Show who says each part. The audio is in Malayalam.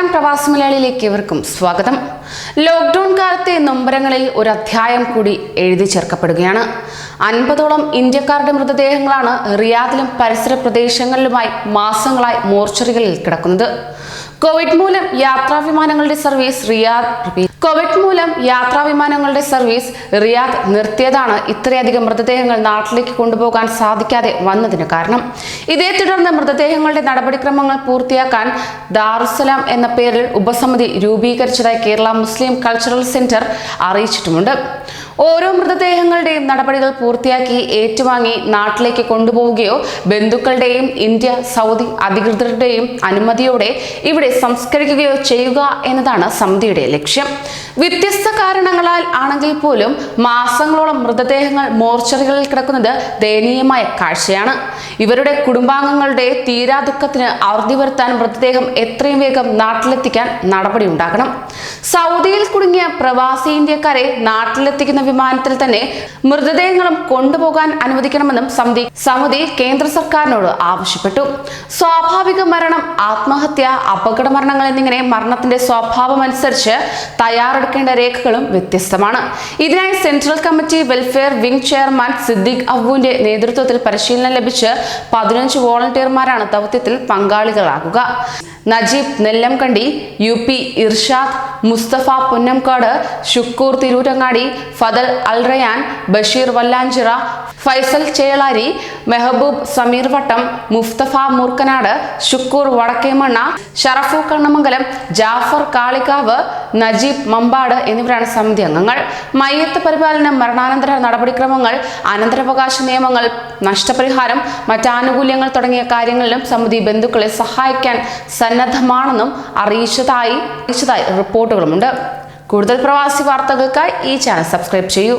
Speaker 1: പാക്കാൻ പ്രവാസി മലയാളിയിലേക്ക് ഏവർക്കും സ്വാഗതം. ലോക്ക്ഡൌൺ കാലത്തെ നൊമ്പരങ്ങളിൽ ഒരു അധ്യായം കൂടി എഴുതി ചേർക്കപ്പെടുകയാണ്. 50ഓളം ഇന്ത്യക്കാരുടെ മൃതദേഹങ്ങളാണ് റിയാദിലും പരിസര പ്രദേശങ്ങളിലുമായി മാസങ്ങളായി മോർച്ചറികളിൽ കിടക്കുന്നത്. കോവിഡ് മൂലം യാത്രാവിമാനങ്ങളുടെ സർവീസ് റിയാദ് നിർത്തിയതാണ് ഇത്രയധികം മൃതദേഹങ്ങൾ നാട്ടിലേക്ക് കൊണ്ടുപോകാൻ സാധിക്കാതെ വന്നതിന് കാരണം. ഇതേ തുടർന്ന് മൃതദേഹങ്ങളുടെ നടപടിക്രമങ്ങൾ പൂർത്തിയാക്കാൻ ദാറുസ്സലാം എന്ന പേരിൽ ഉപസമിതി രൂപീകരിച്ചതായി കേരള മുസ്ലിം കൾച്ചറൽ സെന്റർ അറിയിച്ചിട്ടുമുണ്ട്. ഓരോ മൃതദേഹങ്ങളുടെയും നടപടികൾ പൂർത്തിയാക്കി ഏറ്റുവാങ്ങി നാട്ടിലേക്ക് കൊണ്ടുപോവുകയോ ബന്ധുക്കളുടെയും ഇന്ത്യ സൗദി അധികൃതരുടെയും അനുമതിയോടെ ഇവിടെ സംസ്കരിക്കുകയോ ചെയ്യുക എന്നതാണ് സമിതിയുടെ ലക്ഷ്യം. വ്യത്യസ്ത കാരണങ്ങളാൽ ആണെങ്കിൽ പോലും മാസങ്ങളോളം മൃതദേഹങ്ങൾ മോർച്ചറികളിൽ കിടക്കുന്നത് ദയനീയമായ കാഴ്ചയാണ്. ഇവരുടെ കുടുംബാംഗങ്ങളുടെ തീരാ ദുഃഖത്തിന് അറുതി വരുത്താൻ മൃതദേഹം എത്രയും വേഗം നാട്ടിലെത്തിക്കാൻ നടപടി ഉണ്ടാകണം. സൗദിയിൽ കുടുങ്ങിയ പ്രവാസി ഇന്ത്യക്കാരെ നാട്ടിലെത്തിക്കുന്ന വിമാനത്തിൽ തന്നെ മൃതദേഹങ്ങളും കൊണ്ടുപോകാൻ അനുവദിക്കണമെന്നും സമിതി കേന്ദ്ര സർക്കാരിനോട് ആവശ്യപ്പെട്ടു. സ്വാഭാവിക മരണം, ആത്മഹത്യ, അപകട മരണങ്ങൾ എന്നിങ്ങനെ മരണത്തിന്റെ സ്വഭാവമനുസരിച്ച് തയ്യാറെടുക്കേണ്ട രേഖകളും വ്യത്യസ്തമാണ്. ഇതിനായി central committee welfare wing chairman Siddique അബ്ബുവിന്റെ നേതൃത്വത്തിൽ പരിശീലനം ലഭിച്ച് 15 വോളണ്ടിയർമാരാണ് ദൗത്യത്തിൽ പങ്കാളികളാകുക. നജീബ് നെല്ലംകണ്ടി, UP ഇർഷാദ്, മുസ്തഫ പുന്നംകാട്, ഷുക്കൂർ തിരൂരങ്ങാടി, ഫദൽ അൽറയാൻ, ബഷീർ വല്ലാഞ്ചിറ, ഫൈസൽ ചേളാരി, മെഹബൂബ് സമീർ വട്ടം, മുസ്തഫ മൂർക്കനാട്, ഷുക്കൂർ വടക്കേമണ്ണ, ഷറഫു കണ്ണമംഗലം, ജാഫർ കാളികാവ്, നജീബ് മമ്പാട് എന്നിവരാണ് സമിതി അംഗങ്ങൾ. മയ്യത്ത് പരിപാലനം, മരണാനന്തര നടപടിക്രമങ്ങൾ, അനന്തരാവകാശ നിയമങ്ങൾ, നഷ്ടപരിഹാരം, മറ്റാനുകൂല്യങ്ങൾ തുടങ്ങിയ കാര്യങ്ങളിലും സമിതി ബന്ധുക്കളെ സഹായിക്കാൻ സന്നദ്ധമാണെന്നും അറിയിച്ചതായി റിപ്പോർട്ടുകളുമുണ്ട്. കൂടുതൽ പ്രവാസി വാർത്തകൾക്കായി ഈ ചാനൽ സബ്സ്ക്രൈബ് ചെയ്യൂ.